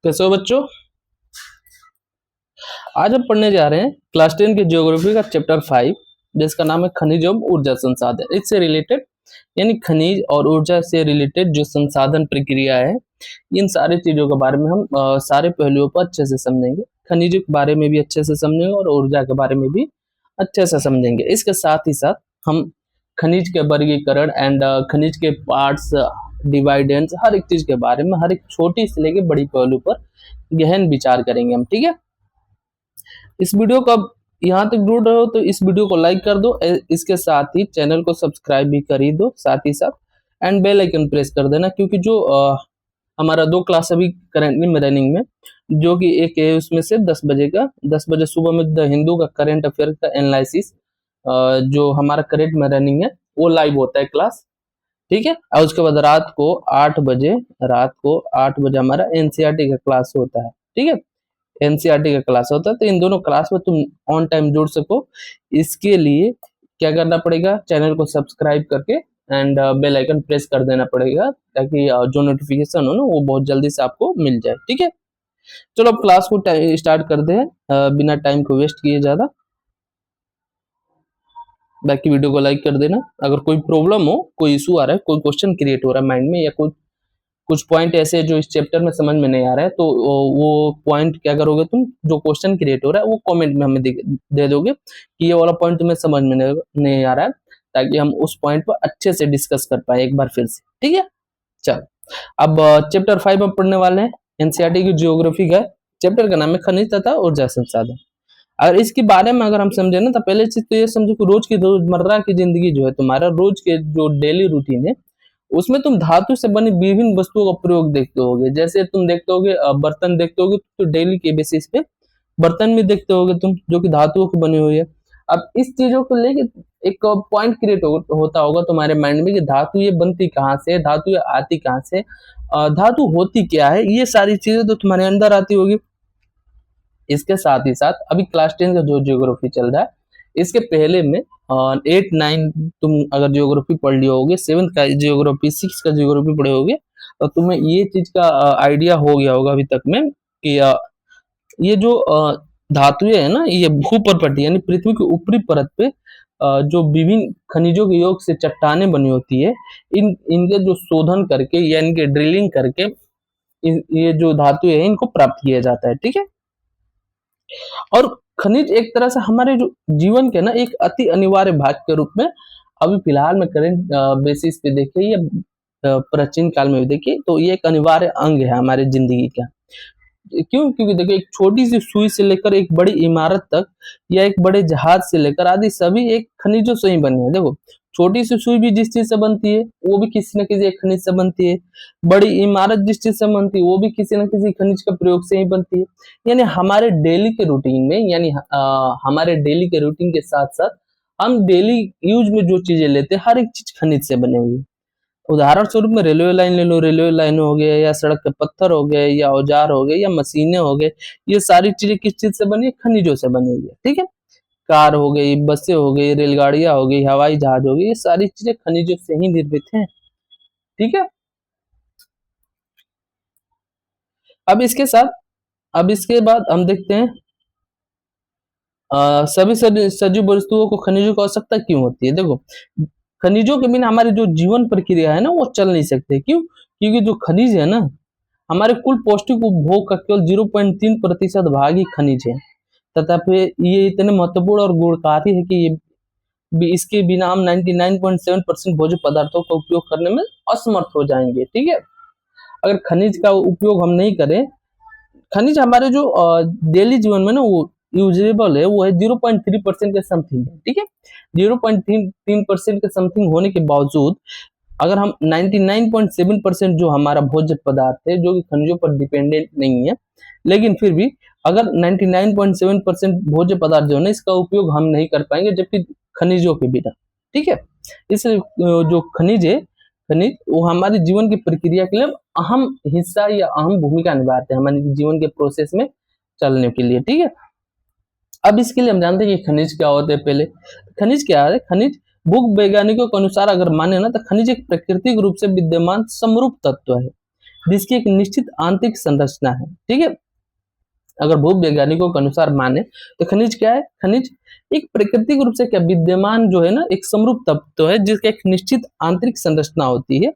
कैसे हो बच्चों। आज हम पढ़ने जा रहे हैं क्लास 10 के ज्योग्राफी का चैप्टर 5 जिसका नाम है खनिज एवं ऊर्जा संसाधन। इससे रिलेटेड यानी खनिज और ऊर्जा से रिलेटेड जो संसाधन प्रक्रिया है, इन सारी चीजों के बारे में हम सारे पहलुओं पर अच्छे से समझेंगे। खनिजों के बारे में भी अच्छे से समझेंगे और ऊर्जा के बारे में भी अच्छे से समझेंगे। इसके साथ ही साथ हम खनिज के वर्गीकरण एंड खनिज के पार्ट्स, डिवाइडेंस, हर एक चीज के बारे में, हर एक छोटी से लेके बड़ी पहलू पर गहन विचार करेंगे हम। ठीक है, इस वीडियो को अब यहाँ तक जुड़ रहे हो तो इस वीडियो को लाइक कर दो, इसके साथ ही चैनल को सब्सक्राइब भी कर ही दो, साथ ही साथ एंड बेल आइकन प्रेस कर देना, क्योंकि जो हमारा 2 क्लास अभी करेंटली में रनिंग में, जो कि एक है उसमें से 10 बजे सुबह में द हिंदू का करंट अफेयर का एनालिसिस जो हमारा करंट में रनिंग है वो लाइव होता है क्लास। ठीक है, और उसके बाद रात को 8 बजे हमारा एनसीईआरटी का क्लास होता है। ठीक है, एनसीईआरटी का क्लास होता है, तो इन दोनों क्लास में तुम ऑन टाइम जुड़ सको, इसके लिए क्या करना पड़ेगा, चैनल को सब्सक्राइब करके एंड बेल आइकन प्रेस कर देना पड़ेगा, ताकि जो नोटिफिकेशन हो ना वो बहुत जल्दी से आपको मिल जाए। ठीक है, चलो अब क्लास को स्टार्ट करते हैं बिना टाइम को वेस्ट किए ज्यादा। बाकी वीडियो को लाइक कर देना। अगर कोई प्रॉब्लम हो, कोई इशू आ रहा है, कोई क्वेश्चन क्रिएट हो रहा है माइंड में, या कुछ पॉइंट ऐसे जो इस चैप्टर में समझ में नहीं आ रहा है, तो वो पॉइंट क्या करोगे तुम, जो क्वेश्चन क्रिएट हो रहा है वो कमेंट में हमें दे दोगे कि ये वाला पॉइंट तुम्हें समझ में नहीं आ रहा है, ताकि हम उस पॉइंट पर अच्छे से डिस्कस कर पाए एक बार फिर से। ठीक है, चलो अब चैप्टर 5 में पढ़ने वाले हैं। एनसीईआरटी की ज्योग्राफी का चैप्टर का नाम है खनिज तथा ऊर्जा संसाधन। अगर इसके बारे में अगर हम समझे ना, तो पहले चीज तो ये समझो कि रोज की रोजमर्रा की जिंदगी जो है, तुम्हारा रोज के जो डेली रूटीन है, उसमें तुम धातु से बनी विभिन्न वस्तुओं का प्रयोग देखते होगे। जैसे तुम देखते होगे बर्तन देखते होगे, तो डेली के बेसिस पे बर्तन भी देखते होगे तुम, जो कि धातुओं की बनी हुई है। अब इस चीजों को लेके एक पॉइंट क्रिएट होता होगा तुम्हारे माइंड में कि धातु ये बनती कहाँ से, धातु ये आती कहाँ से, धातु होती क्या है, ये सारी चीजें तो तुम्हारे अंदर आती होगी। इसके साथ ही साथ अभी क्लास 10 का जो ज्योग्राफी चल रहा है, इसके पहले में 8, 9 तुम अगर ज्योग्राफी पढ़ लिए होगे, 7th का ज्योग्राफी, 6 का ज्योग्राफी पढ़े होगे, तो तुम्हें ये चीज का आइडिया हो गया होगा अभी तक में कि ये जो धातुएं है ना, ये भूपर्पट यानी पृथ्वी की ऊपरी परत पे जो विभिन्न खनिजों के योग से चट्टानें बनी होती है, इनके जो शोधन करके या इनके ड्रिलिंग करके ये जो धातु है इनको प्राप्त किया जाता है। ठीक है, और खनिज एक तरह से हमारे जो जीवन के ना एक अति अनिवार्य भाग के रूप में अभी फिलहाल में करंट बेसिस पे देखिए या प्राचीन काल में भी देखिए, तो ये एक अनिवार्य अंग है हमारे जिंदगी का। क्यों? क्योंकि देखो, एक छोटी सी सुई से लेकर एक बड़ी इमारत तक, या एक बड़े जहाज से लेकर आदि सभी एक खनिजों से ही बने हैं। देखो, छोटी सी सुई भी जिस चीज से बनती है वो भी किसी न किसी एक खनिज से बनती है, बड़ी इमारत जिस चीज से बनती है वो भी किसी न किसी खनिज के प्रयोग से ही बनती है। यानी हमारे डेली के रूटीन में, यानी हमारे डेली के रूटीन के साथ साथ हम डेली यूज में जो चीजें लेते हैं, हर एक चीज खनिज से बनी हुई है। उदाहरण स्वरूप में रेलवे लाइन ले लो, रेलवे लाइन हो गए, या सड़क के पत्थर हो गए, या औजार हो गए, या मशीनें हो गए, ये सारी चीजें किस चीज से बनी है? खनिजों से बनी हुई है। ठीक है, कार हो गई, बसें हो गई, रेलगाड़ियां हो गई, हवाई जहाज हो गई, ये सारी चीजें खनिजों से ही निर्मित हैं। ठीक है, अब इसके बाद हम देखते हैं सभी सजीव वस्तुओं को खनिजों की आवश्यकता क्यों होती है। देखो, खनिजों के बिना हमारी जो जीवन प्रक्रिया है ना वो चल नहीं सकते। क्यों? क्योंकि जो खनिज है ना, हमारे कुल पौष्टिक उपभोग का केवल 0.3% भाग ही खनिज है, तथा फिर ये इतने महत्वपूर्ण और गुणकारी है कि इसके बिना हम 99.7% भोज्य पदार्थों का उपयोग करने में असमर्थ हो जाएंगे। ठीक है, अगर खनिज का उपयोग हम नहीं करें, खनिज हमारे जो डेली जीवन में ना वो यूजेबल है, वो है 0.3% के समथिंग है। ठीक है, 0.3% के समथिंग होने के बावजूद अगर हम 99.7% जो हमारा भोज्य पदार्थ है, जो कि खनिजों पर डिपेंडेंट नहीं है, लेकिन फिर भी अगर 99.7% भोज्य पदार्थ जो है ना, इसका उपयोग हम नहीं कर पाएंगे, जबकि खनिजों के बिना। ठीक है, इसलिए जो खनिज वो हमारे जीवन की प्रक्रिया के लिए अहम हिस्सा या अहम भूमिका निभाते हैं हमारे जीवन के प्रोसेस में चलने के लिए। ठीक है, अब इसके लिए हम जानते हैं कि खनिज क्या होते हैं। पहले खनिज क्या है? खनिज भूवैज्ञानिकों के अनुसार अगर माने ना, तो खनिज एक प्राकृतिक रूप से विद्यमान समरूप तत्व है जिसकी एक निश्चित आंतरिक संरचना है। ठीक है, अगर भूवैज्ञानिकों के अनुसार माने तो खनिज क्या है? खनिज एक प्राकृतिक रूप से क्या विद्यमान जो है ना एक समरूप तत्व है जिसका एक निश्चित आंतरिक संरचना होती है,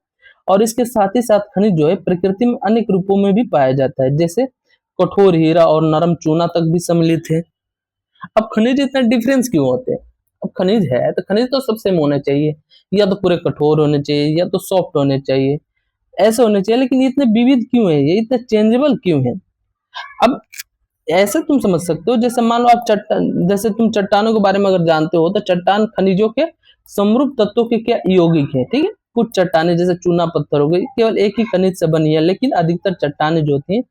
और इसके साथ ही साथ खनिज जो है प्रकृति में अनेक रूपों में भी पाया जाता है, जैसे कठोर हीरा और नरम चूना तक भी सम्मिलित है। अब खनिज इतना डिफरेंस क्यों होते हैं? अब खनिज है तो खनिज तो सब सेम होने चाहिए, या तो पूरे कठोर होने चाहिए या तो सॉफ्ट होने चाहिए, ऐसे होने चाहिए, लेकिन ये इतने विविध क्यों है, ये इतने चेंजेबल क्यों है? अब ऐसे तुम समझ सकते हो, जैसे मान लो आप चट्टान, जैसे तुम चट्टानों के बारे में अगर जानते हो तो चट्टान खनिजों के समरूप तत्वों के क्या यौगिक है। ठीक है, कुछ चट्टानें जैसे चूना पत्थर हो गई केवल एक ही खनिज से बनी है, लेकिन अधिकतर चट्टानें जो होती हैं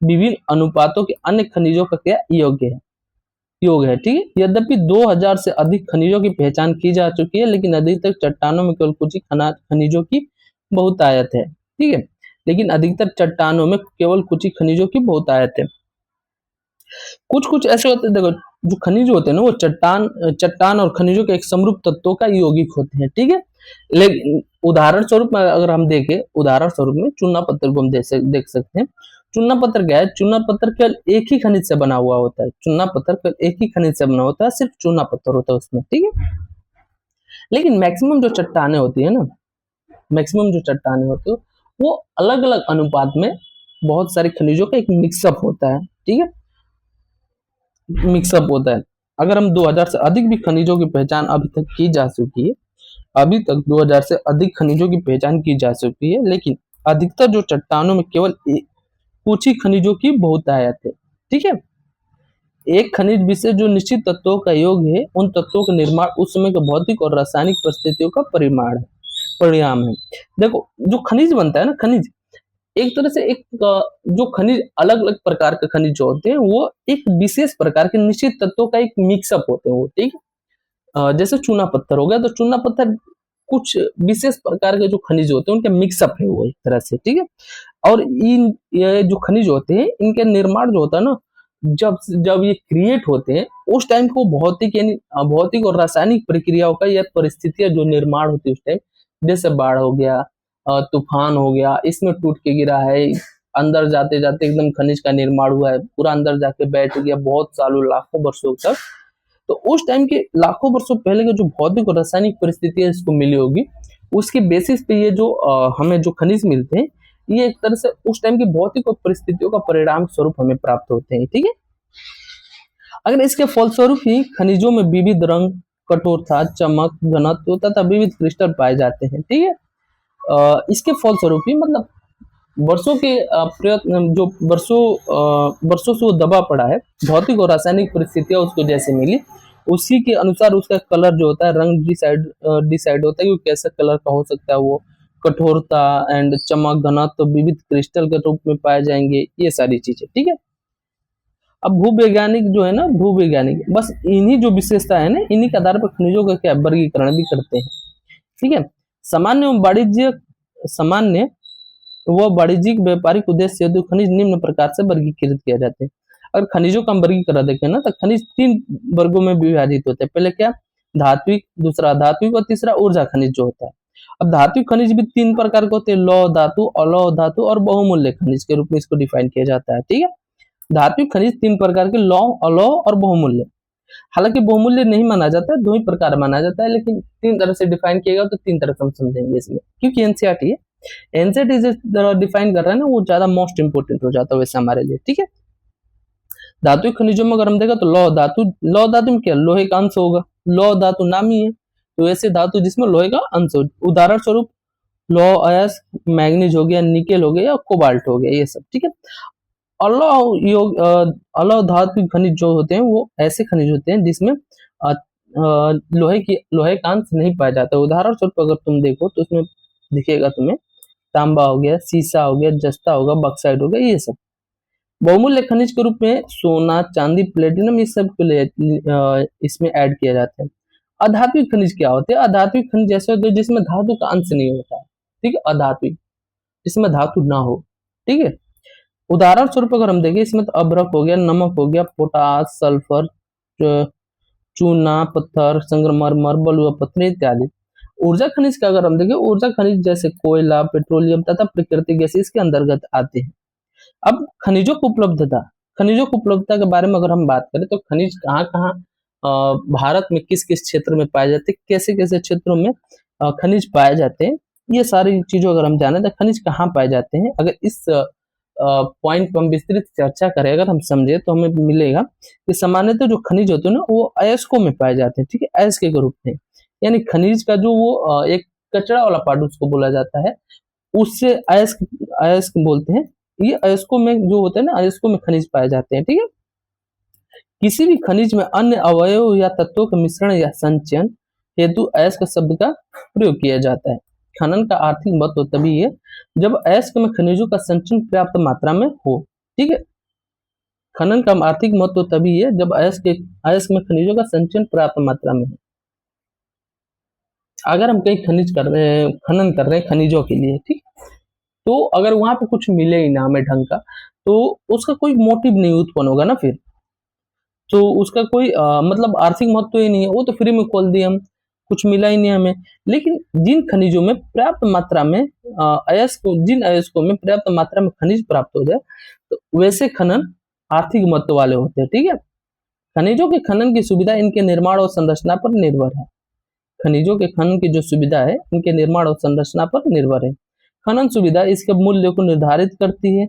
विभिन्न अनुपातों के अन्य खनिजों का क्या योग है। ठीक है, यद्यपि 2000 से अधिक खनिजों की पहचान की जा चुकी है, लेकिन अधिकतर चट्टानों में केवल कुछ ही खनिजों की बहुतायत है। ठीक है, लेकिन अधिकतर चट्टानों में केवल कुछ ही खनिजों की बहुतायत है। कुछ कुछ ऐसे होते हैं, देखो जो खनिज होते हैं ना वो चट्टान और खनिजों के एक समरूप तत्वों का यौगिक होते हैं। ठीक है, लेकिन उदाहरण स्वरूप में अगर हम देखें, उदाहरण स्वरूप में चूना पत्थर को हम देख सकते हैं। चूना पत्थर क्या है? चूना पत्थर केवल एक ही खनिज से बना हुआ होता है। चूना पत्थर केवल एक ही खनिज से बना होता है, सिर्फ चूना पत्थर होता है उसमें। ठीक है, लेकिन मैक्सिमम जो चट्टाने होती है ना, मैक्सिमम जो चट्टाने होती है वो अलग अलग अनुपात में बहुत सारे खनिजों का एक मिक्सअप होता है। ठीक है, मिक्सअप होता है। अगर हम 2000 से अधिक भी खनिजों की पहचान अभी तक की जा चुकी है, अभी तक 2000 से अधिक खनिजों की पहचान की जा चुकी है, लेकिन अधिकतर जो चट्टानों में केवल कुछ ही खनिजों की बहुतायत है। ठीक है, एक खनिज विशेष जो निश्चित तत्वों का योग है, उन तत्वों का निर्माण उस समय के भौतिक और रासायनिक परिस्थितियों का परिणाम है। देखो जो खनिज बनता है ना, खनिज एक तरह से एक जो खनिज अलग अलग प्रकार के खनिज जो होते हैं वो एक विशेष प्रकार के निश्चित तत्वों का एक मिक्सअप होते हैं वो। ठीक है, जैसे चूना पत्थर हो गया तो चूना पत्थर कुछ विशेष प्रकार के जो खनिज होते हैं उनके मिक्सअप है वो एक तरह से। ठीक है, और ये जो खनिज होते हैं इनके निर्माण जो होता है ना, जब जब ये क्रिएट होते हैं उस टाइम को भौतिक यानी भौतिक और रासायनिक प्रक्रियाओं का या परिस्थितियां जो निर्माण होती है उस टाइम, जैसे बाढ़ हो गया, तूफान हो गया, इसमें टूट के गिरा है, अंदर जाते जाते एकदम खनिज का निर्माण हुआ है, पूरा अंदर जाके बैठ गया बहुत सालों लाखों वर्षों तक, तो उस टाइम के लाखों वर्षों पहले के जो भौतिक और रासायनिक परिस्थितियां इसको मिली होगी, उसके बेसिस पे ये जो हमें जो खनिज मिलते हैं ये एक तरह से उस टाइम की भौतिक और परिस्थितियों का परिणाम स्वरूप हमें प्राप्त होते हैं। ठीक है, अगर इसके फलस्वरूप ही खनिजों में विविध रंग, कठोरता, चमक, घनत्व तथा विविध क्रिस्टल पाए जाते हैं। ठीक है, इसके फलस्वरूप ही मतलब वर्षों के प्रयत्न जो वर्षों से वो दबा पड़ा है, भौतिक और रासायनिक परिस्थितियां उसको जैसे मिली उसी के अनुसार उसका कलर जो होता है, रंग डिसाइड होता है कि कैसा कलर का हो सकता है। वो कठोरता एंड चमक, घनत्व, विविध क्रिस्टल के रूप में पाए जाएंगे, ये सारी चीजें। ठीक है, अब भूवैज्ञानिक जो है ना, भूवैज्ञानिक बस इन्हीं जो विशेषता है ना, इन्हीं के आधार पर खनिजों का क्या वर्गीकरण भी करते हैं। ठीक है, सामान्य एवं सामान्य व वाणिज्यिक व्यापारिक उद्देश्य हेतु खनिज निम्न प्रकार से वर्गीकृत किया जाते हैं। अगर खनिजों का वर्गीकरण देखें ना तो खनिज 3 वर्गों में विभाजित होते हैं। पहले क्या? धात्विक, दूसरा धात्विक और तीसरा ऊर्जा खनिज जो होता है। अब धात्विक खनिज भी 3 प्रकार के होते हैं, लौह धातु, अलौह धातु और बहुमूल्य खनिज के रूप में इसको डिफाइन किया जाता है। ठीक है, धात्विक खनिज 3 प्रकार के, लौह, अलौह और बहुमूल्य। हालांकि बहुमूल्य नहीं माना जाता है, 2 ही प्रकार माना जाता है, लेकिन 3 तरह से डिफाइन किया गया तो 3 तरह से हम समझेंगे इसमें, क्योंकि एनसीईआरटी है, एनसीईआरटी जो डिफाइन कर रहा है ना वो ज्यादा मोस्ट इंपोर्टेंट हो जाता है वैसे हमारे लिए। ठीक है, धातुक खनिजों में अगर हम देखा तो लौह धातु में क्या लोहे का अंश होगा, लौह धातु नाम ही है, तो ऐसे धातु जिसमें लोहे का अंश हो, उदाहरण स्वरूप लौह अयस्क, मैग्नीज हो गया, निकेल हो गया या कोबाल्ट हो गया, ये सब। ठीक है, अलौह धातु खनिज जो होते हैं वो ऐसे खनिज होते हैं जिसमें लोहे का अंश नहीं पाया जाता। उदाहरण स्वरूप अगर तुम देखो तो उसमें दिखेगा तुम्हें तांबा हो गया, सीसा हो गया, जस्ता होगा, बक्साइट हो गया, ये सब। बहुमूल्य खनिज के रूप में सोना, चांदी, प्लेटिनम, ये सब इसमें ऐड किया जाता है। अधात्विक खनिज क्या होते हैं? अधात्विक खनिज जैसे होते हैं जिसमें धातु का अंश नहीं होता है। ठीक है, अधात्विक जिसमें धातु ना हो। ठीक है, उदाहरण स्वरूप अगर हम देखें इसमें तो अभ्रक हो गया, नमक हो गया, पोटास, सल्फर, चूना पत्थर, संगमरमर, बलुआ पत्थर इत्यादि। ऊर्जा खनिज का अगर हम देखें, ऊर्जा खनिज जैसे कोयला, पेट्रोलियम तथा प्राकृतिक गैस इसके अंतर्गत आते हैं। अब खनिजों की उपलब्धता के बारे में अगर हम बात करें तो खनिज कहाँ कहाँ भारत में किस किस क्षेत्र में पाए जाते हैं, कैसे कैसे क्षेत्रों में खनिज पाए जाते हैं, ये सारी चीजों अगर हम जाने तो खनिज कहाँ पाए जाते हैं, अगर इस पॉइंट पर हम विस्तृत चर्चा करें, अगर हम समझे तो हमें मिलेगा कि सामान्यतः जो खनिज होते हैं ना वो अयस्कों में पाए जाते हैं, ठीक है, अयस्क के रूप में, यानी खनिज का जो वो एक कचरा वाला पार्ट उसको बोला जाता है, उससे अयस्क अयस्क बोलते हैं। ये अयस्कों में जो होते हैं ना, अयस्कों में खनिज पाए जाते हैं, ठीक है। किसी भी खनिज में अन्य अवयव या तत्वों का मिश्रण या संचयन हेतु अयस्क शब्द का प्रयोग किया जाता है। खनन का आर्थिक महत्व तभी है जब अयस्क में खनिजों का संचयन पर्याप्त मात्रा में हो, ठीक है। खनन का आर्थिक महत्व तभी है जब अयस्क में खनिजों का संचयन पर्याप्त मात्रा में हो। अगर हम कहीं खनन कर रहे हैं खनिजों के लिए, ठीक, तो अगर वहां पे कुछ मिले ही ना हमें ढंग का, तो उसका कोई मोटिव नहीं उत्पन्न होगा ना, फिर तो उसका कोई मतलब आर्थिक महत्व ही नहीं है, वो तो फ्री में खोल दिए हम, कुछ मिला ही नहीं हमें। लेकिन जिन खनिजों में पर्याप्त मात्रा में जिन अयस्कों में पर्याप्त मात्रा में खनिज प्राप्त हो जाए, तो वैसे खनन आर्थिक महत्व वाले होते हैं, ठीक है। खनिजों के खनन की सुविधा इनके निर्माण और संरचना पर निर्भर है। खनिजों के खनन की जो सुविधा है इनके निर्माण और संरचना पर निर्भर है। खनन सुविधा इसके मूल्य को निर्धारित करती है,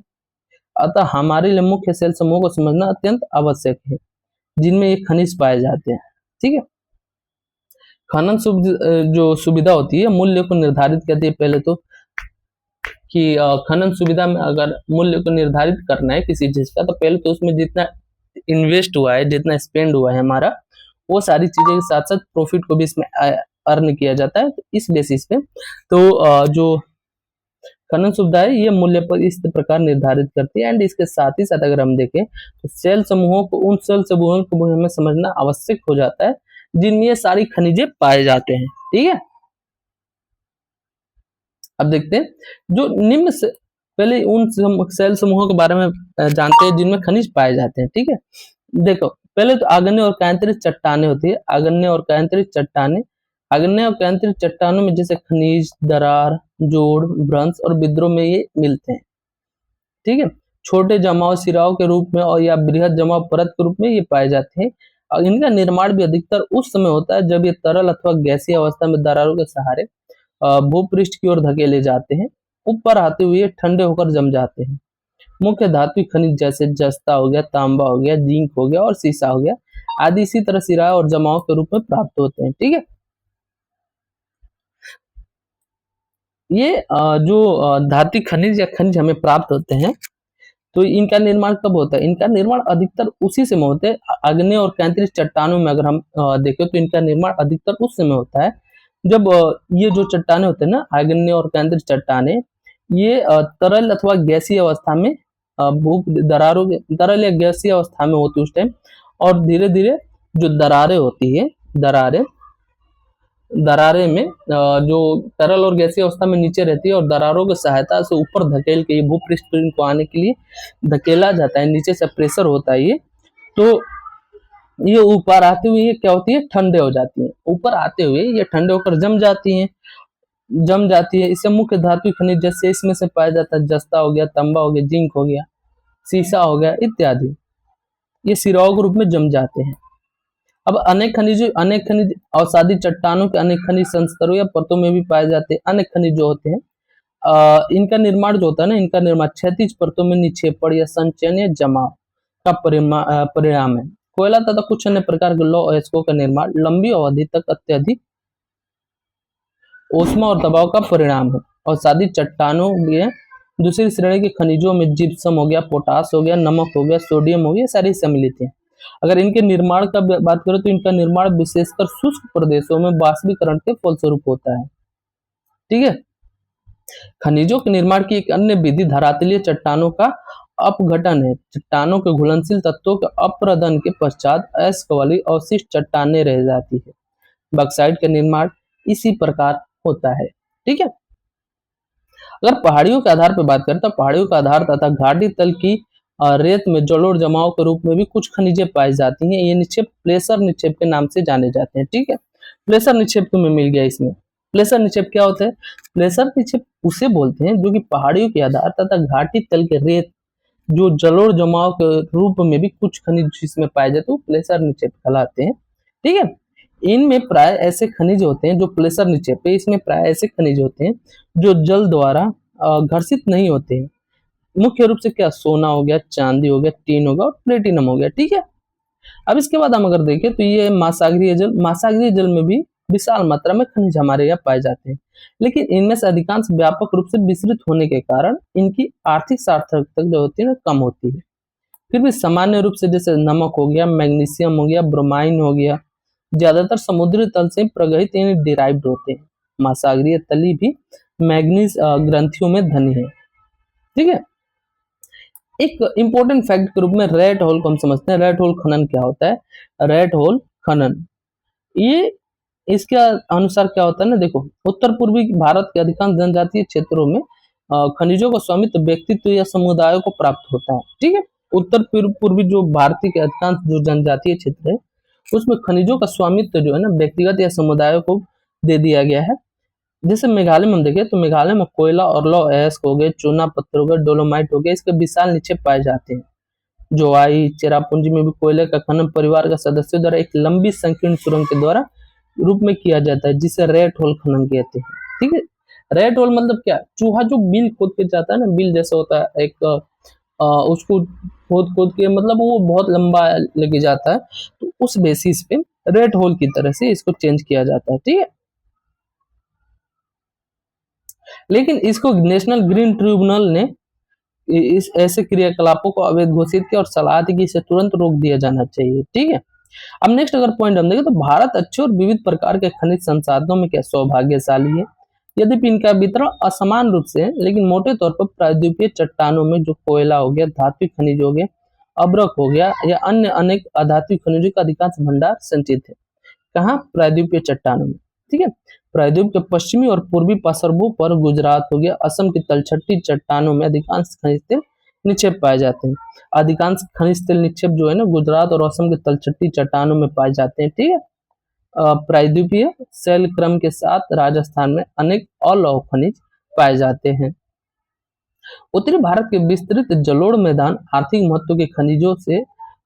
अतः हमारे लिए मुख्य सेल समूह को समझना अत्यंत आवश्यक है जिनमें ये खनिज पाए जाते हैं, ठीक है। खनन जो सुविधा होती है मूल्य को निर्धारित करती है। पहले तो कि खनन सुविधा में अगर मूल्य को निर्धारित करना है किसी चीज का, तो पहले तो उसमें जितना इन्वेस्ट हुआ है, जितना स्पेंड हुआ है हमारा, वो सारी चीजें के साथ साथ प्रॉफिट को भी इसमें अर्न किया जाता है। तो इस बेसिस पे तो जो खनन सुविधा है ये मूल्य पर इस प्रकार निर्धारित करती है। एंड इसके साथ ही साथ अगर हम देखें तो उन सेल समूहों को हमें समझना आवश्यक हो जाता है जिनमें ये सारी खनिजें पाए जाते हैं, ठीक है। अब देखते हैं जो निम्न से पहले उन सेल समूहों के बारे में जानते हैं जिनमें खनिज पाए जाते हैं, ठीक है। देखो पहले तो आग्नेय और कायांतरित चट्टानें होती है। आग्नेय और कायांतरित चट्टानों में जैसे खनिज, दरार, जोड़, भ्रंश और विद्रोह में ये मिलते हैं, ठीक है। छोटे जमाव सिराओं के रूप में और या बृहद जमाव परत के रूप में ये पाए जाते हैं। और इनका निर्माण भी अधिकतर उस समय होता है जब ये तरल अथवा गैसीय अवस्था में दरारों के सहारे भूपृष्ठ की ओर धकेले जाते हैं। ऊपर आते हुए ठंडे होकर जम जाते हैं। मुख्य धातु खनिज जैसे जस्ता हो गया, तांबा हो गया, जिंक हो गया और सीसा हो गया आदि इसी तरह सिराओं और जमाव के रूप में प्राप्त होते हैं, ठीक है। ये जो धातु खनिज या खनिज हमें प्राप्त होते हैं, तो इनका निर्माण कब होता है? इनका निर्माण अधिकतर उसी समय होता है। आग्नेय और कायांतरित चट्टानों में अगर हम देखें तो इनका निर्माण अधिकतर उस समय होता है जब ये जो चट्टानें होते हैं ना, आग्नेय और कायांतरित चट्टानें, ये तरल अथवा गैसीय अवस्था में दरारों के तरल या गैसीय अवस्था में होती है उस टाइम। और धीरे धीरे जो दरारें होती है, दरारें में जो तरल और गैसीय अवस्था में नीचे रहती है और दरारों की सहायता से ऊपर धकेल के ये भूपृष्ठ को आने के लिए धकेला जाता है, नीचे से प्रेशर होता है ये, तो ये ऊपर आते हुए ये क्या होती है, ठंडे हो जाती है। ऊपर आते हुए ये ठंडे होकर जम जाती है। इससे मुख्य धातु खनिज जैसे इसमें से पाया जाता है जस्ता हो गया, तांबा हो गया, जिंक हो गया, सीसा हो गया इत्यादि, ये सिराओं के रूप में जम जाते हैं। अब अनेक खनिज अवसादी चट्टानों के अनेक खनिज संस्तरों या परतों में भी पाए जाते हैं। अनेक खनिज जो होते हैं इनका निर्माण जो होता है ना, इनका निर्माण क्षैतिज परतों में निक्षेपण या संचयन या जमाव का परिणाम है। कोयला तथा कुछ अन्य प्रकार के लौह अयस्कों का निर्माण लंबी अवधि तक अत्यधिक ऊष्मा और दबाव का परिणाम है। अवसादी चट्टानों में दूसरी श्रेणी के खनिजों में जिप्सम हो गया, पोटास हो गया, नमक हो गया, सोडियम हो गया, सारी सम्मिलित हैं। अगर इनके निर्माण का बात करें तो इनका निर्माण विशेषकर शुष्क प्रदेशों में बाष्पीकरण के फलस्वरूप होता है, ठीक है। खनिजों के निर्माण की एक अन्य विधि धरातलीय चट्टानों का अपघटन है। चट्टानों के घुलनशील तत्वों के अपरदन के पश्चात अयस्क वाली अवशिष्ट चट्टानें रह जाती है। बक्साइट का निर्माण इसी प्रकार होता है, ठीक है। अगर पहाड़ियों के आधार पर बात करें तो पहाड़ियों का आधार तथा घाटी तल की रेत में जलोढ़ जमाव के रूप में भी कुछ खनिजें पाई जाती हैं। ये निक्षेप प्लेसर निक्षेप के नाम से जाने जाते हैं, ठीक है। प्लेसर निक्षेप तुम्हें मिल गया इसमें, प्लेसर निक्षेप क्या होता है? प्लेसर निक्षेप उसे बोलते हैं जो कि पहाड़ियों के आधार तथा घाटी तल के रेत जो जलोढ़ जमाव के रूप में भी कुछ खनिज जिसमें पाए जाते हैं, प्लेसर निक्षेप कहलाते हैं। ठीक है, इनमें प्राय ऐसे खनिज होते हैं जो प्लेसर निक्षेप है, इसमें प्राय ऐसे खनिज होते हैं जो जल द्वारा घर्षित नहीं होते हैं। मुख्य रूप से क्या, सोना हो गया, चांदी हो गया, टीन हो गया और प्लेटिनम हो गया। ठीक है, अब इसके बाद हम अगर देखें तो ये महासागरीय जल में भी विशाल मात्रा में खनिज हमारे यहाँ पाए जाते हैं, लेकिन इनमें से अधिकांश व्यापक रूप से विस्तृत होने के कारण इनकी आर्थिक सार्थकता जो होती है ना कम होती है। फिर भी सामान्य रूप से जैसे नमक हो गया, मैग्नीशियम हो गया, ब्रोमाइन हो गया, ज्यादातर समुद्री तल से प्रगहित यानी डिराइव्ड होते हैं। महासागरीय तली भी मैग्नीज ग्रंथियों में धनी है। ठीक है, एक इंपॉर्टेंट फैक्ट के रूप में रेड होल को हम समझते हैं। रेड होल खनन क्या होता है? रेड होल खनन, ये इसके अनुसार क्या होता है ना, देखो उत्तर पूर्वी भारत के अधिकांश जनजातीय क्षेत्रों में खनिजों का स्वामित्व व्यक्तित्व या समुदायों को प्राप्त होता है। ठीक है, उत्तर पूर्वी जो भारतीय के अधिकांश जो जनजातीय क्षेत्र है उसमें खनिजों का स्वामित्व जो है ना व्यक्तिगत या समुदायों को दे दिया गया है। जैसे मेघालय में हम देखें तो मेघालय में कोयला और लौह अयस्क हो गए, चूना पत्थर हो गए, डोलोमाइट हो गया, इसके विशाल निक्षेप पाए जाते हैं। जोवाई चेरापूंजी में भी कोयले का खनन परिवार के सदस्यों द्वारा एक लंबी संकीर्ण सुरंग के द्वारा रूप में किया जाता है, जिसे रेट होल खनन कहते हैं। ठीक है, रेट होल मतलब क्या, चूहा जो बिल खोद के जाता है ना, बिल जैसा होता है एक उसको खोद खोद के मतलब वो बहुत लंबा लेके जाता है, तो उस बेसिस पे रेट होल की तरह से इसको चेंज किया जाता है। ठीक है, लेकिन इसको नेशनल ग्रीन ट्रिब्यूनल ने इस ऐसे क्रियाकलापों को अवैध घोषित किया और सलाह दी कि इसे तुरंत रोक दिया जाना चाहिए। ठीक है, अब नेक्स्ट अगर पॉइंट हम देखें तो भारत अच्छे और विविध प्रकार के खनिज संसाधनों में क्या सौभाग्यशाली है। यद्यपि इनका वितरण असमान रूप से है, लेकिन मोटे तौर पर प्रायद्वीपीय चट्टानों में जो कोयला हो गया, धात्विक खनिज हो गए, अब्रक हो गया या अन्य अनेक अधात्विक खनिजों का अधिकांश भंडार संचित है। कहाँ? प्रायद्वीपीय चट्टानों में। ठीक है, प्रायद्वीप के पश्चिमी और पूर्वी पसरबों पर गुजरात हो गया, असम की तलछटी चट्टानों में अधिकांश खनिज तेल निक्षेप पाए जाते हैं। अधिकांश खनिज तेल निक्षेप जो है ना गुजरात और असम के तलछटी चट्टानों में पाए जाते हैं। ठीक है, प्रायद्वीपीय शैल क्रम के साथ राजस्थान में अनेक अलौह खनिज पाए जाते हैं। उत्तरी भारत के विस्तृत जलोढ़ मैदान आर्थिक महत्व के खनिजों से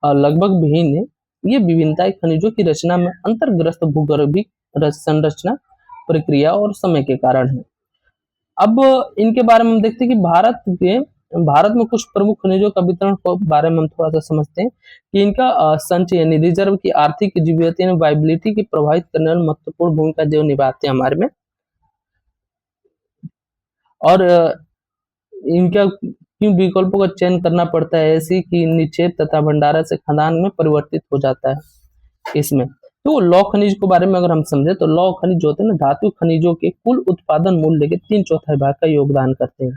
लगभग विहीन है। ये विभिन्नताएं खनिजों की रचना में अंतर्ग्रस्त भूगर्भिक संरचना, प्रक्रिया और समय के कारण है। अब इनके बारे में हम देखते हैं कि भारत में कुछ प्रमुख खनिजों का वितरण के बारे में हम थोड़ा सा समझते हैं कि इनका संचय यानी रिजर्व की आर्थिक जीवियत यानी वाइबिलिटी की प्रभावित करने वाली महत्वपूर्ण भूमिका जो निभाते हैं हमारे में। और इनका क्यों विकल्पों का चयन करना पड़ता है ऐसी कि निक्षेप तथा भंडारा से खदान में परिवर्तित हो जाता है इसमें। तो लौह खनिज के बारे में अगर हम समझे तो लौह खनिज जो होते हैं ना धातु खनिजों के कुल उत्पादन मूल्य के 3/4 भाग का योगदान करते हैं।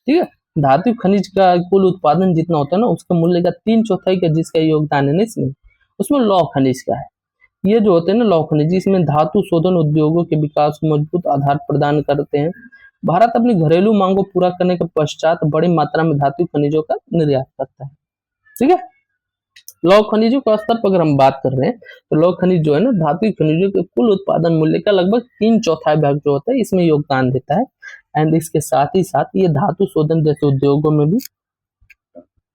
ठीक है, धातु खनिज का कुल उत्पादन जितना होता है ना उसके मूल्य का 3/4 का जिसका योगदान है ना इसमें, उसमें लौह खनिज का है। ये जो होते हैं ना लौह खनिज, इसमें धातु शोधन उद्योगों के विकास को मजबूत आधार प्रदान करते हैं। भारत अपनी घरेलू मांग को पूरा करने के पश्चात बड़ी मात्रा में धातु खनिजों का निर्यात करता है। ठीक है, लौह खनिजों का स्तर पर अगर हम बात कर रहे हैं तो लौह खनिज जो है ना धातु खनिजों के कुल उत्पादन मूल्य का लगभग 3/4 भाग जो होता है इसमें योगदान देता है। एंड इसके साथ ही साथ ये धातु शोधन जैसे उद्योगों में भी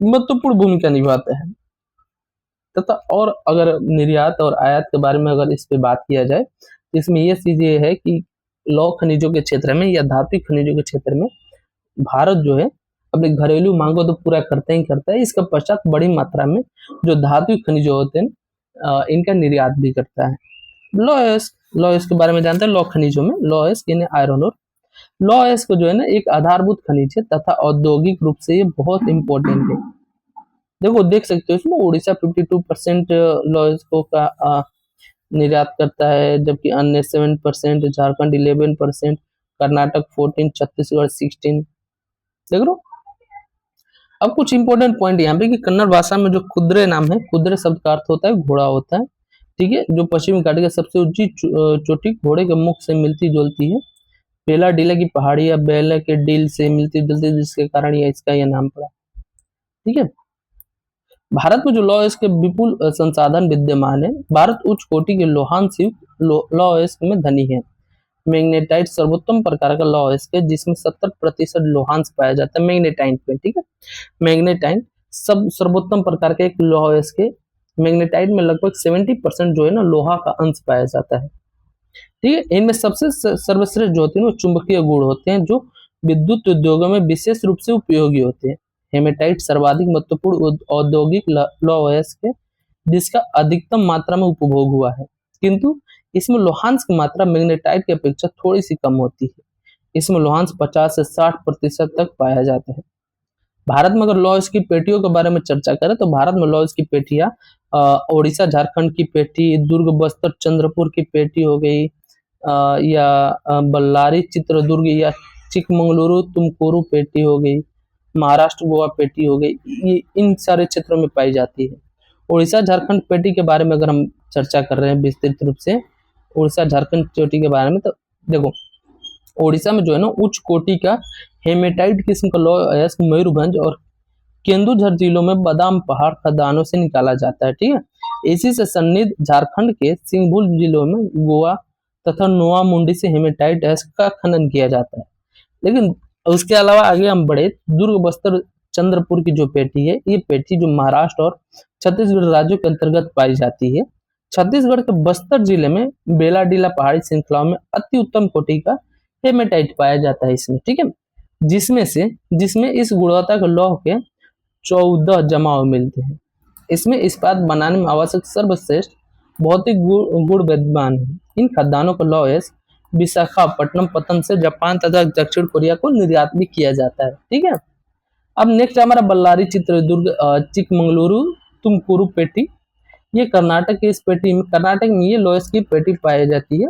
महत्वपूर्ण भूमिका निभाता है। तथा और अगर निर्यात और आयात के बारे में अगर इस पे बात किया जाए तो इसमें यह चीज ये है कि लौह खनिजों के क्षेत्र में या धातु खनिजों के क्षेत्र में भारत जो है अपने घरेलू मांग को तो पूरा करता ही करता है, इसके पश्चात बड़ी मात्रा में जो धातु खनिज होते हैं इनका निर्यात भी करता है। लौह के बारे में जानते हैं। लौह खनिजों में लौह यानी आयरन और लौह जो है ना एक आधारभूत खनिज है तथा औद्योगिक रूप से ये बहुत इंपॉर्टेंट है। देखो देख सकते हो इसमें उड़ीसा 52% लौह का निर्यात करता है, जबकि अन्य 7%, झारखंड 11%, कर्नाटक 14, छत्तीसगढ़ 16। देख लो अब कुछ इंपॉर्टेंट पॉइंट यहाँ पे कि कन्नड़ भाषा में जो कुद्रे नाम है, कुद्रे शब्द का अर्थ होता है घोड़ा होता है। ठीक है, जो पश्चिमी घाट की सबसे ऊंची चोटी घोड़े के मुख से मिलती जुलती है। बेला डीला की पहाड़ी या बेला के डील से मिलती जुलती जिसके कारण इसका यह नाम पड़ा। ठीक है, भारत में जो लौह के विपुल संसाधन विद्यमान है। भारत उच्च कोटि के लोहान से लौह में धनी है। मैग्नेटाइट सर्वोत्तम प्रकार का लौह है इसके, जिसमें 70% लोहांश पाया जाता है मैग्नेटाइट में, ठीक है। मैग्नेटाइट सब सर्वोत्तम प्रकार का एक लौह है इसके। मैग्नेटाइट में लगभग 70% जो है ना लोहा का अंश पाया जाता है, ठीक है। इनमें सबसे सर्वश्रेष्ठ जो होते हैं वो चुंबकीय गुण होते हैं, जो विद्युत उद्योगों में विशेष रूप से उपयोगी होते हैं। हेमेटाइट सर्वाधिक महत्वपूर्ण औद्योगिक लौह है इसके, जिसका अधिकतम मात्रा में उपभोग हुआ है, किंतु इसमें लोहांश की मात्रा मैग्नेटाइट की अपेक्षा थोड़ी सी कम होती है। इसमें लोहांश 50 से 60% तक पाया जाता है। भारत में अगर लॉ की पेटियों के बारे में चर्चा करें तो भारत में लॉ की पेटियां ओडिशा झारखंड की पेटी, दुर्ग बस्तर चंद्रपुर की पेटी हो गई, या बल्लारी चित्रदुर्ग या चिकमंगलुरु तुमकुरु पेटी हो गई, महाराष्ट्र गोवा पेटी हो गई, ये इन सारे क्षेत्रों में पाई जाती है। उड़ीसा झारखंड पेटी के बारे में अगर हम चर्चा कर रहे हैं विस्तृत रूप से उड़ीसा झारखंड पेटी के बारे में, तो देखो उड़ीसा में जो है ना उच्च कोटि का हेमेटाइट किस्म का लौह मयूरभंज और केंदुझर जिलों में बादाम पहाड़ खदानों से निकाला जाता है, ठीक है। इसी से सन्निध झारखंड के सिंहभूम जिलों में गोवा तथा नोआ मुंडी से हेमेटाइट का खनन किया जाता है। लेकिन उसके अलावा आगे हम बढ़े, दुर्ग बस्तर चंद्रपुर की जो पेटी है, ये पेटी जो महाराष्ट्र और छत्तीसगढ़ राज्यों के अंतर्गत पाई जाती है। छत्तीसगढ़ के बस्तर जिले में बेलाडीला पहाड़ी श्रृंखलाओं में अति उत्तम कोटि का हेमेटाइट पाया जाता है इसमें, ठीक है। जिसमें इस गुणवत्ता के लौह के 14 जमाव मिलते हैं। इसमें इस्पात बनाने में आवश्यक सर्वश्रेष्ठ भौतिक गुण विद्यमान है। इन खदानों का लौह विशाखापट्टनम पतन से जापान तथा दक्षिण कोरिया को निर्यात भी किया जाता है, ठीक है। अब नेक्स्ट हमारा बल्लारी चित्रदुर्ग चिकमंगलुरु तुमकुरु पेटी। ये कर्नाटक की इस पेटी में कर्नाटक में ये लोहेस की पेटी पाई जाती है।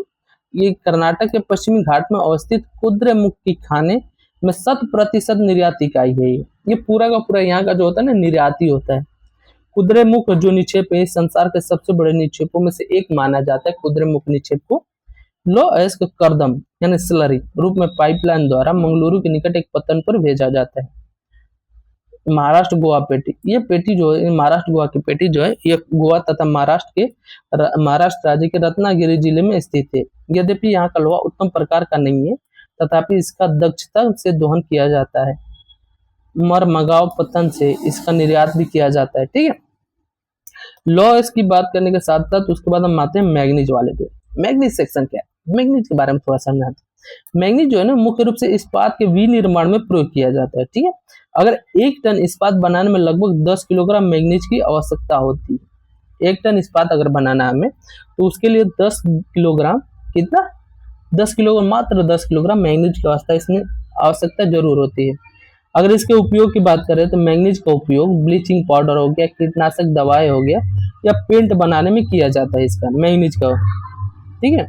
ये कर्नाटक के पश्चिमी घाट में अवस्थित कुद्रेमुख की खाने में 100% निर्यात इकाई है। ये पूरा का पूरा यहाँ का जो होता है ना निर्याती होता है। कुद्रेमुख जो निक्षेप है संसार के सबसे बड़े निक्षेपों में से एक माना जाता है। कुद्रेमुख निक्षेप को लो अयस्क करदम यानी स्लरी रूप में पाइपलाइन द्वारा मंगलुरु के निकट एक पतन पर भेजा जाता है। महाराष्ट्र गोवा पेटी, ये पेटी जो है महाराष्ट्र गोवा की पेटी जो है ये गोवा तथा महाराष्ट्र राज्य के रत्नागिरी जिले में स्थित है। यद्यपि यहाँ का लोहा उत्तम प्रकार का नहीं है, तथापि इसका दक्षता से दोहन किया जाता है। मरमगांव पतन से इसका निर्यात भी किया जाता है, ठीक है। लॉस की बात करने के साथ साथ उसके बाद हम आते हैं मैग्नीज वाले पे। मैग्नीज सेक्शन क्या है, मैग्नीज के बारे में थोड़ा समझना है। मैग्नीज जो है ना मुख्य रूप से इस्पात के विनिर्माण में प्रयोग किया जाता है, ठीक है। अगर 1 टन इस्पात बनाने में लगभग 10 किलोग्राम मैग्नीज की आवश्यकता होती है। 1 टन इस्पात अगर बनाना है हमें तो उसके लिए 10 किलोग्राम कितना 10 किलोग्राम मात्र 10 किलोग्राम मैग्नीज की अवस्था इसमें आवश्यकता जरूर होती है। अगर इसके उपयोग की बात करें तो मैग्नीज का उपयोग ब्लीचिंग पाउडर हो गया, कीटनाशक दवाएं हो गया या पेंट बनाने में किया जाता है इसका मैग्नीज का, ठीक है।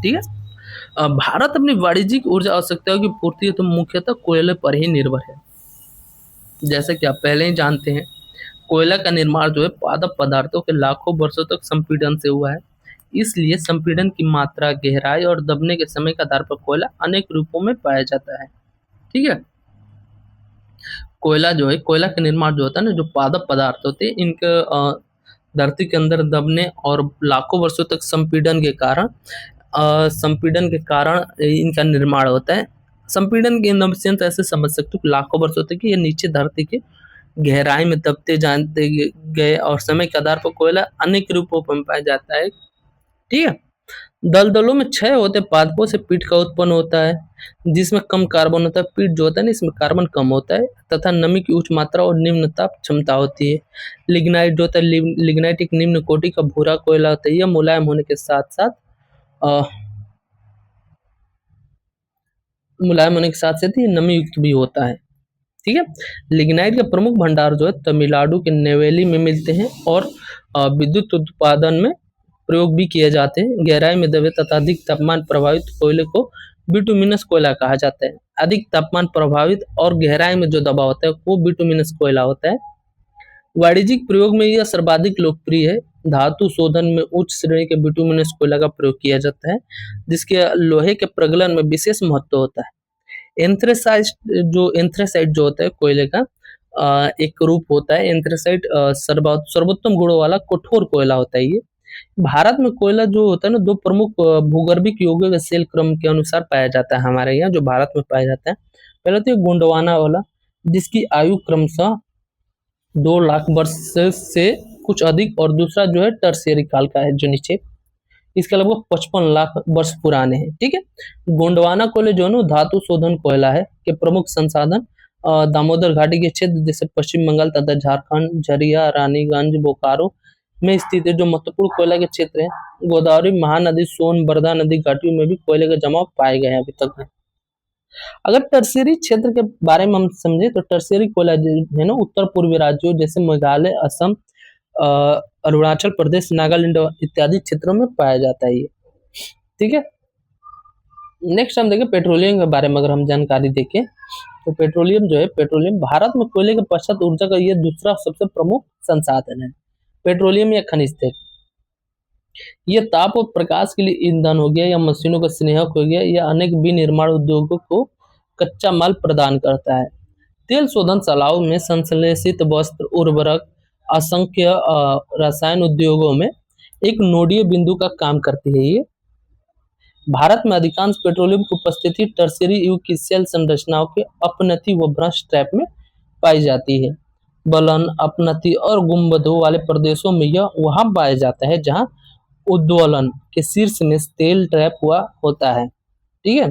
ठीक है। भारत अपनी वाणिज्यिक ऊर्जा आवश्यकताओं की पूर्ति हेतु मुख्यतः कोयले पर ही निर्भर है। जैसा कि आप पहले ही जानते हैं, कोयला का निर्माण जो है पादप पदार्थों के लाखों वर्षों तक संपीड़न से हुआ है। इसलिए संपीड़न की मात्रा, गहराई और दबने के समय के आधार पर कोयला अनेक रूपों में पाया जाता है। ठीक है। कोयला जो है, कोयला का निर्माण जो होता है ना, जो पादप पदार्थ होते हैं, इनके धरती के अंदर दबने और लाखों वर्षों तक संपीड़न के कारण इनका निर्माण होता है। संपीड़न के इन द सेंस ऐसे समझ सकते हो कि लाखों वर्षों तक ये नीचे धरती के गहराई में दबते जानते गए और समय के आधार पर कोयला अनेक रूपों में पाया जाता है। ठीक है। दलदलों में क्षय होते पादपों से पीट का उत्पन्न होता है, जिसमें कम कार्बन होता है। पीट जो होता है ना, इसमें कार्बन कम होता है तथा नमी की उच्च मात्रा और निम्न ताप क्षमता होती है। लिग्नाइट जो होता है, लिग्नाइट एक निम्न कोटि का भूरा कोयला होता है। यह मुलायम होने के साथ साथ ये नमी युक्त भी होता है। ठीक है। लिग्नाइट के प्रमुख भंडार जो है तमिलनाडु के नेवेली में मिलते हैं और विद्युत उत्पादन में प्रयोग भी किए जाते हैं। गहराई में दबे तथा अधिक तापमान प्रभावित कोयले को बिटुमिनस कोयला कहा जाता है। अधिक तापमान प्रभावित और गहराई में जो दबा होता है वो बिटुमिनस कोयला होता है। वाणिज्यिक प्रयोग में यह सर्वाधिक लोकप्रिय है। धातु शोधन में उच्च श्रेणी के बिटुमिनस कोयला का प्रयोग किया जाता है, जिसके लोहे के प्रगलन में विशेष महत्व होता है। एंथ्रेसाइट जो होता है कोयले का एक रूप होता है। एंथ्रेसाइट सर्वोत्तम गुणों वाला कठोर कोयला होता है। ये भारत में कोयला जो होता है ना, दो प्रमुख भूगर्भिक योग्य सेल क्रम के अनुसार पाया जाता है। हमारे यहाँ जो भारत में पाया जाता है, पहले तो ये गोंडवाना वाला, जिसकी आयु क्रमशः 2 लाख वर्ष से कुछ अधिक, और दूसरा जो है टर्शियरी काल का है जो नीचे, इसके लगभग 55 लाख वर्ष पुराने हैं। ठीक है। गोंडवाना कोयले जो है धातु शोधन कोयला है के प्रमुख संसाधन दामोदर घाटी के क्षेत्र जैसे पश्चिम बंगाल तथा झारखंड, झरिया, रानीगंज, बोकारो में स्थित है। जो महत्वपूर्ण कोयला के क्षेत्र है, गोदावरी, महानदी, सोन, बरदा नदी घाटियों में भी कोयले का जमाव पाए गए हैं अभी तक में। अगर टर्शियरी क्षेत्र के बारे में हम समझे तो टर्शियरी कोयला है ना, उत्तर पूर्वी राज्यों जैसे मेघालय, असम, अरुणाचल प्रदेश, नागालैंड इत्यादि क्षेत्रों में पाया जाता है ये। ठीक है। नेक्स्ट हम देखें पेट्रोलियम के बारे में। अगर हम जानकारी देखें तो पेट्रोलियम जो है, पेट्रोलियम भारत में कोयले के पश्चात ऊर्जा का ये दूसरा सबसे प्रमुख संसाधन है। पेट्रोलियम या खनिज तेल, ये ताप और प्रकाश के लिए ईंधन हो गया या मशीनों का स्नेहक हो गया या अनेक विनिर्माण उद्योगों को कच्चा माल प्रदान करता है। तेल शोधनशालाओं में संश्लेषित वस्त्र, उर्वरक, असंख्य रसायन उद्योगों में एक नोडीय बिंदु का काम करती है। ये भारत में अधिकांश पेट्रोलियम की उपस्थिति टर्शियरी युग की सेल संरचनाओं के अपनति व भ्रष्ट ट्रैप में पाई जाती है। बलन, अपनति और गुंबदों वाले प्रदेशों में यह वहां पाया जाता है जहां उद्वलन के शीर्ष में तेल ट्रैप हुआ होता है। ठीक है।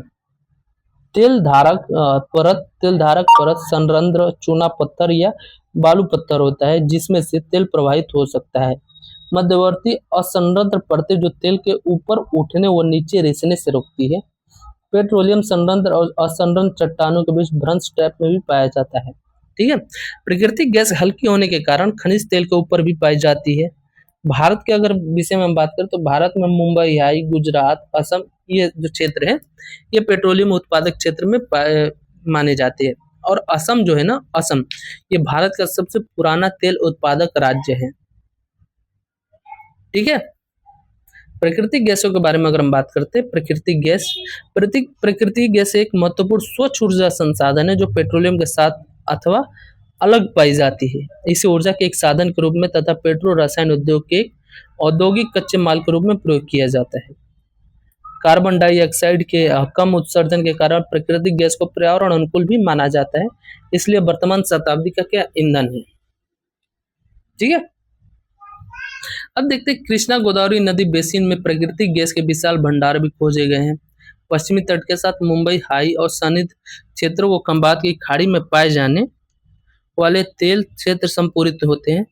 तेल धारक परत संरंध्र चूना पत्थर या बालू पत्थर होता है, जिसमें से तेल प्रवाहित हो सकता है। मध्यवर्ती असंरंध्र परतें जो तेल के ऊपर उठने व नीचे रिसने से रोकती है। पेट्रोलियम संरंध्र और असंरंध्र चट्टानों के बीच भ्रंश ट्रैप में भी पाया जाता है। ठीक है। प्राकृतिक गैस हल्की होने के कारण खनिज तेल के ऊपर भी पाई जाती है। भारत के अगर विषय में हम बात करें तो भारत में मुंबई, हाई, गुजरात, असम, ये जो क्षेत्र है ये पेट्रोलियम उत्पादक क्षेत्र में माने जाते हैं। और असम जो है ना, असम ये भारत का सबसे पुराना तेल उत्पादक राज्य है। ठीक है। प्राकृतिक गैसों के बारे में अगर हम बात करते हैं, प्राकृतिक गैस एक महत्वपूर्ण स्वच्छ ऊर्जा संसाधन है जो पेट्रोलियम के साथ अथवा अलग पाई जाती है। इसे ऊर्जा के एक साधन के रूप में तथा पेट्रो रसायन उद्योग के औद्योगिक कच्चे माल के रूप में प्रयोग किया जाता है। कार्बन डाइऑक्साइड के कम उत्सर्जन के कारण प्राकृतिक गैस को पर्यावरण अनुकूल भी माना जाता है, इसलिए वर्तमान शताब्दी का क्या ईंधन है। ठीक है। अब देखते हैं कृष्णा गोदावरी नदी बेसिन में प्राकृतिक गैस के विशाल भंडार भी खोजे गए हैं। पश्चिमी तट के साथ मुंबई, हाई और सन्निध क्षेत्रों को खंबात की खाड़ी में पाए जाने वाले तेल क्षेत्र संपूरित होते हैं।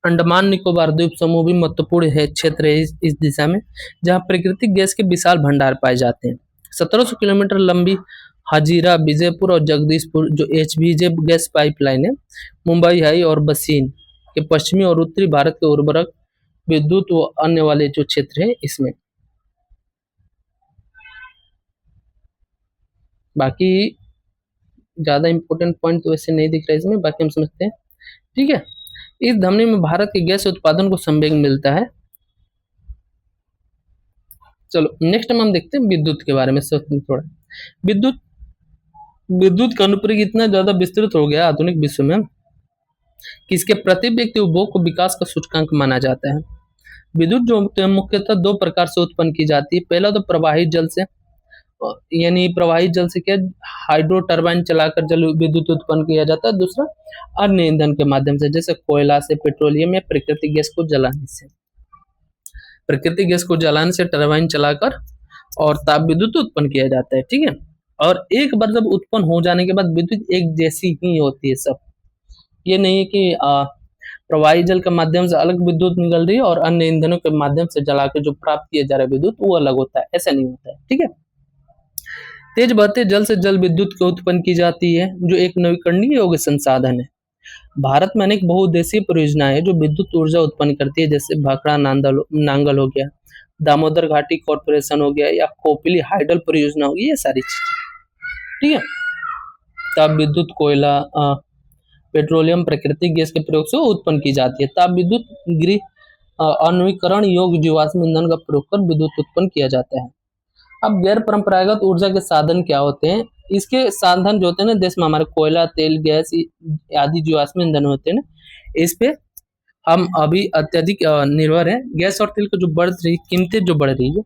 अंडमान निकोबार द्वीप समूह भी महत्वपूर्ण है क्षेत्र है इस दिशा में, जहां प्राकृतिक गैस के विशाल भंडार पाए जाते हैं। 1700 किलोमीटर लंबी हाजीरा, विजयपुर और जगदीशपुर जो एचवीजे गैस पाइपलाइन है, मुंबई हाई और बसीन के पश्चिमी और उत्तरी भारत के उर्वरक, विद्युत व अन्य वाले जो क्षेत्र हैं इसमें। बाकी ज़्यादा इंपॉर्टेंट पॉइंट तो वैसे नहीं दिख रहा है इसमें, बाकी हम समझते हैं। ठीक है, इस धमनी में भारत के गैस उत्पादन को संवेग मिलता है। चलो नेक्स्ट हम देखते हैं विद्युत के बारे में थोड़ा। विद्युत विद्युत का अनुप्रयोग इतना ज्यादा विस्तृत हो गया आधुनिक विश्व में कि इसके प्रति व्यक्ति उपभोग को विकास का सूचकांक माना जाता है। विद्युत जो होते हैं मुख्यतः दो प्रकार से उत्पन्न की जाती है। पहला तो प्रवाहित जल से, यानी प्रवाहित जल से क्या, हाइड्रो टरबाइन चलाकर जल विद्युत उत्पन्न किया जाता है। दूसरा अन्य ईंधन के माध्यम से, जैसे कोयला से, पेट्रोलियम या प्राकृतिक गैस को जलाने से। प्राकृतिक गैस को जलाने से टरबाइन चलाकर और ताप विद्युत उत्पन्न किया जाता है। ठीक है, और एक बार जब उत्पन्न हो जाने के बाद विद्युत एक जैसी ही होती है सब। ये नहीं है कि प्रवाही जल के माध्यम से अलग विद्युत निकल रही है और अन्य ईंधनों के माध्यम से जला के जो प्राप्त किया जा रहा है विद्युत वो अलग होता है, ऐसा नहीं होता है। ठीक है, तेज बहते जल से जल विद्युत को उत्पन्न की जाती है, जो एक नवीकरणीय योग्य संसाधन है। भारत में अनेक बहुउद्देशीय परियोजनाएं हैं जो विद्युत ऊर्जा उत्पन्न करती है, जैसे भाखड़ा नांगल हो गया, दामोदर घाटी कॉर्पोरेशन हो गया, या कोपिली हाइडल परियोजना होगी, ये सारी चीजें। ठीक है, ताप विद्युत कोयला, पेट्रोलियम, प्राकृतिक गैस के प्रयोग से उत्पन्न की जाती है। ताप विद्युत गृह अनवीकरण योग्य जीवाश्म ईंधन का प्रयोग कर विद्युत उत्पन्न किया जाता है। अब गैर परंपरागत ऊर्जा के साधन क्या होते हैं? इसके साधन जो होते हैं ना देश में, हमारे कोयला, तेल, गैस आदि जीवाश्म ईंधन होते हैं ना, इस पे हम अभी अत्यधिक निर्भर है। गैस और तेल की जो बढ़ रही कीमतें जो बढ़ रही है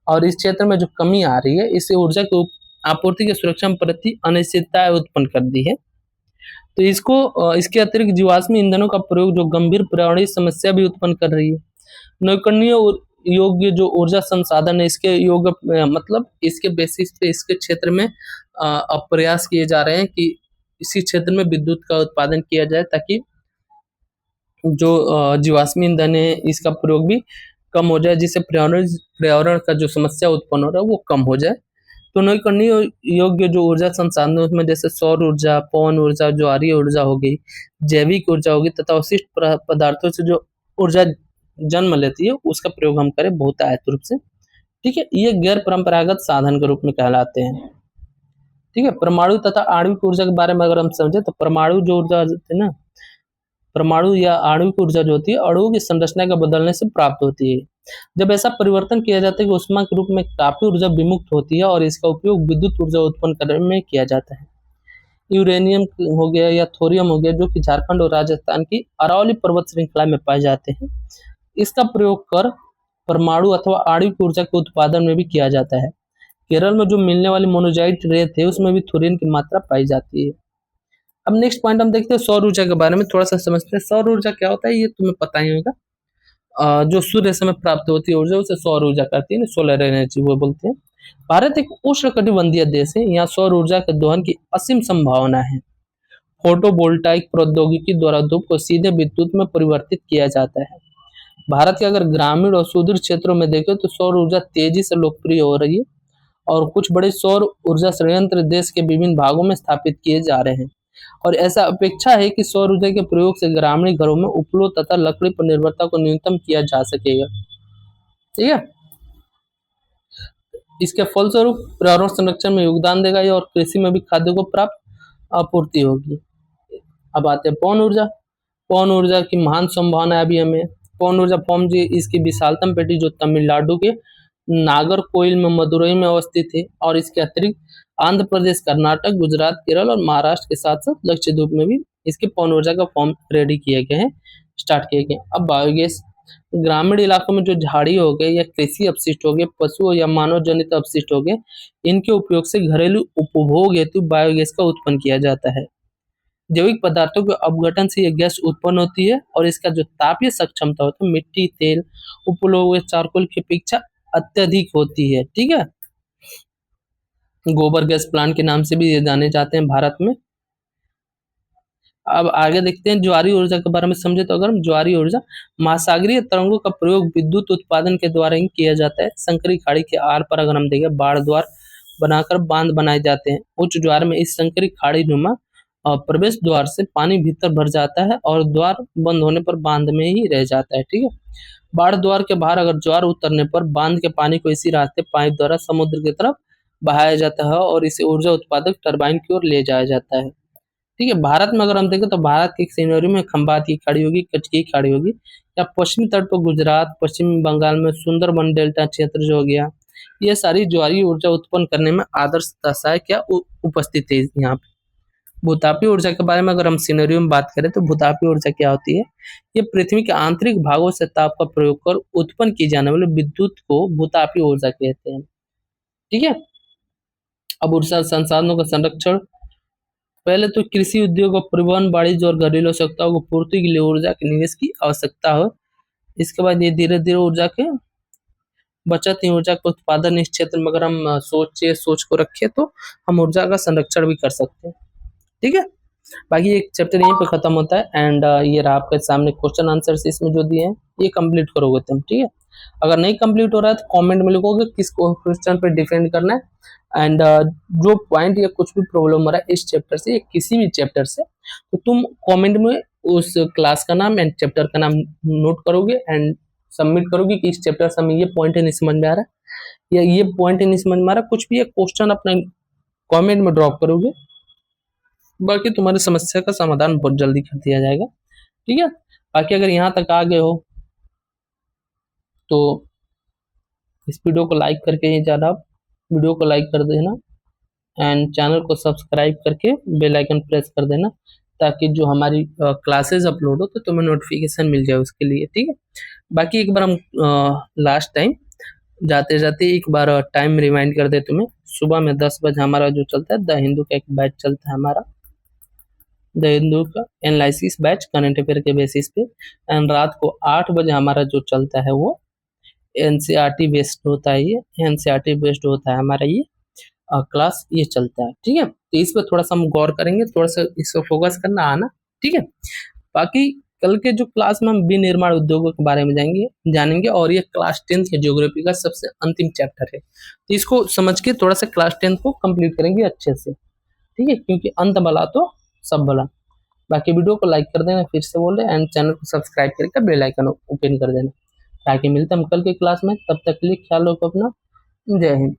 और इस क्षेत्र में जो कमी आ रही है, इससे ऊर्जा की आपूर्ति की सुरक्षा में प्रति अनिश्चितता उत्पन्न कर दी है। तो इसके अतिरिक्त जीवाश्म ईंधनों का प्रयोग जो गंभीर पर्यावरणीय समस्या भी उत्पन्न कर रही है। नवीकरणीय योग्य जो ऊर्जा संसाधन है, इसके योग्य मतलब इसके बेसिस पे इसके क्षेत्र में प्रयास किए जा रहे हैं कि इसी क्षेत्र में विद्युत का उत्पादन किया जाए, ताकि जो जीवाश्म ईंधन है इसका प्रयोग भी कम हो जाए, जिससे पर्यावरण का जो समस्या उत्पन्न हो रहा है वो कम हो जाए। तो नवीकरणीय योग्य जो ऊर्जा संसाधन उसमें जैसे सौर ऊर्जा, पवन ऊर्जा, ज्वारीय ऊर्जा हो गई, जैविक ऊर्जा होगी, तथा अवशिष्ट पदार्थों से जो ऊर्जा जन्म लेती है उसका प्रयोग हम करें बहुतायत रूप से। ठीक है, ये गैर परंपरागत साधन के रूप में कहलाते हैं। ठीक है, परमाणु तथा आणविक ऊर्जा के बारे में अगर हम समझे तो परमाणु जो ऊर्जा होती है ना, परमाणु या आणविक ऊर्जा जो होती है अणुओं की संरचना का बदलने से प्राप्त होती है। जब ऐसा परिवर्तन किया जाता है कि ऊष्मा के रूप में काफी ऊर्जा विमुक्त होती है और इसका उपयोग विद्युत ऊर्जा उत्पन्न करने में किया जाता है। यूरेनियम हो गया या थोरियम हो गया, जो कि झारखंड और राजस्थान की अरावली पर्वत श्रृंखला में पाए जाते हैं, इसका प्रयोग कर परमाणु अथवा आणविक ऊर्जा के उत्पादन में भी किया जाता है। केरल में जो मिलने वाली मोनोजाइट रेत है उसमें भी थोरियम की मात्रा पाई जाती है। अब नेक्स्ट पॉइंट हम देखते हैं सौर ऊर्जा के बारे में, थोड़ा सा समझते हैं। सौर ऊर्जा क्या होता है ये तुम्हें पता ही होगा। जो सूर्य से प्राप्त होती है ऊर्जा उसे सौर ऊर्जा कहती है, सोलर एनर्जी वो बोलते हैं। भारत एक उष्णकटिबंधीय देश है, यहाँ सौर ऊर्जा के दोहन की असीम संभावना है। फोटोवोल्टाइक प्रौद्योगिकी द्वारा धूप को सीधे विद्युत में परिवर्तित किया जाता है। भारत के अगर ग्रामीण और सुदूर क्षेत्रों में देखें तो सौर ऊर्जा तेजी से लोकप्रिय हो रही है और कुछ बड़े सौर ऊर्जा संयंत्र देश के विभिन्न भागों में स्थापित किए जा रहे हैं, और ऐसा अपेक्षा है कि सौर ऊर्जा के प्रयोग से ग्रामीण घरों में उपयोग तथा लकड़ी पर निर्भरता को न्यूनतम किया जा सकेगा। ठीक है, इसके फलस्वरूप पर्यावरण संरक्षण में योगदान देगा ये, और कृषि में भी खाद्य को प्राप्त आपूर्ति होगी। अब आते हैं पवन ऊर्जा। पवन ऊर्जा की महान संभावना अभी हमें पवन ऊर्जा फॉर्म जी, इसकी विशालतम पेटी जो तमिलनाडु के नागरकोइल में मदुरई में अवस्थित है, और इसके अतिरिक्त आंध्र प्रदेश, कर्नाटक, गुजरात, केरल और महाराष्ट्र के साथ साथ लक्षद्वीप में भी इसके पवन ऊर्जा का फॉर्म रेडी किए गए हैं, स्टार्ट किए गए। अब बायोगैस, ग्रामीण इलाकों में जो झाड़ी हो गए या कृषि अपशिष्ट हो गए, पशु या मानव जनित अपशिष्ट हो गए, इनके उपयोग से घरेलू उपभोग हेतु बायोगैस का उत्पन्न किया जाता है। जैविक पदार्थों के अपघटन से यह गैस उत्पन्न होती है और इसका जो तापीय सक्षमता होती है मिट्टी, तेल, उपलोग, चारकोल की अपेक्षा अत्यधिक होती है। ठीक है, गोबर गैस प्लांट के नाम से भी ये जाने जाते हैं भारत में। अब आगे देखते हैं ज्वारीय ऊर्जा के बारे में समझे तो अगर हम ज्वारीय ऊर्जा, महासागरीय तरंगों का प्रयोग विद्युत उत्पादन के द्वारा ही किया जाता है। संकरी खाड़ी के आर पर अगर हम देखें बाढ़ द्वार बनाकर बांध बनाए जाते हैं। उच्च ज्वार में इस संकरी खाड़ी नुमा प्रवेश द्वार से पानी भीतर भर जाता है और द्वार बंद होने पर बांध में ही रह जाता है। ठीक है, बाढ़ द्वार के बाहर अगर ज्वार उतरने पर बांध के पानी को इसी रास्ते पाइप द्वारा समुद्र की तरफ बहाया जाता है और इसे ऊर्जा उत्पादक टरबाइन की ओर ले जाया जाता है। ठीक है, भारत में अगर हम देखें तो भारत के सिनेरियो में खंबात की खाड़ी होगी, कच्छ की खाड़ी होगी, या पश्चिमी तट पर गुजरात, पश्चिमी बंगाल में सुंदरबन डेल्टा क्षेत्र जो हो गया, ये सारी ज्वारीय ऊर्जा उत्पन्न करने में आदर्श दशाएं क्या उपस्थित है यहाँ पे। भूतापीय ऊर्जा के बारे में अगर हम सिनेरियो में बात करें तो भूतापीय ऊर्जा क्या होती है? ये पृथ्वी के आंतरिक भागों से ताप का प्रयोग कर उत्पन्न की जाने वाली विद्युत को भूतापीय ऊर्जा कहते हैं। ठीक है, अब ऊर्जा संसाधनों का संरक्षण, पहले तो कृषि उद्योग और परिवहन, वाणिज्य और घरेलू आवश्यकताओं को पूर्ति के लिए ऊर्जा के निवेश की आवश्यकता हो। इसके बाद ये धीरे धीरे ऊर्जा के बचत ही ऊर्जा के उत्पादन, इस क्षेत्र में अगर हम सोच को रखें तो हम ऊर्जा का संरक्षण भी कर सकते हैं। ठीक है, बाकी एक चैप्टर यहीं पे खत्म होता है एंड ये रहा आपके सामने क्वेश्चन आंसर्स इसमें जो दिए हैं, ये कंप्लीट करोगे तुम। ठीक है, अगर नहीं कंप्लीट हो रहा है तो कमेंट में लिखोगे किस क्वेश्चन पे डिफेंड करना है एंड जो पॉइंट या कुछ भी प्रॉब्लम हो रहा है इस चैप्टर से या किसी भी चैप्टर से, तो तुम कमेंट में उस क्लास का नाम एंड चैप्टर का नाम नोट करोगे एंड सबमिट करोगे कि इस चैप्टर से हमें ये पॉइंट नहीं समझ में आ रहा है या ये पॉइंट नहीं समझ में आ रहा, कुछ भी एक क्वेश्चन अपने कमेंट में ड्रॉप करोगे, बाकी तुम्हारी समस्या का समाधान बहुत जल्दी कर दिया जाएगा। ठीक है, बाकी अगर यहाँ तक आ गए हो तो इस वीडियो को लाइक करके ही ज़्यादा वीडियो को लाइक कर देना एंड चैनल को सब्सक्राइब करके बेल आइकन प्रेस कर देना ताकि जो हमारी क्लासेस अपलोड हो तो तुम्हें नोटिफिकेशन मिल जाए उसके लिए। ठीक है, बाकी एक बार हम लास्ट टाइम जाते जाते एक बार टाइम रिमाइंड कर दे तुम्हें। सुबह में 10 बजे हमारा जो चलता है द हिंदू का एक बैच चलता है हमारा, द हिंदू का एनालिसिस बैच करंट अफेयर के बेसिस पे, एंड रात को 8 बजे हमारा जो चलता है वो एनसीईआरटी बेस्ड होता है, ये एनसीईआरटी बेस्ड होता है हमारा ये क्लास, ये चलता है। ठीक है, तो इस पर थोड़ा सा हम गौर करेंगे, थोड़ा सा इस पर फोकस करना आना। ठीक है, बाकी कल के जो क्लास में हम विनिर्माण उद्योगों के बारे में जानेंगे और ये क्लास 10 के ज्योग्राफी का सबसे अंतिम चैप्टर है, तो इसको समझ के थोड़ा सा क्लास 10 को कंप्लीट करेंगे अच्छे से। ठीक है, क्योंकि अंत भला तो सब भला। बाकी वीडियो को लाइक कर देना, फिर से बोल रहे, एंड चैनल को सब्सक्राइब करके बेल आइकन ओपन कर देना ताकि मिलते हम कल के क्लास में। तब तक के लिए ख्याल रखो अपना। जय हिंद।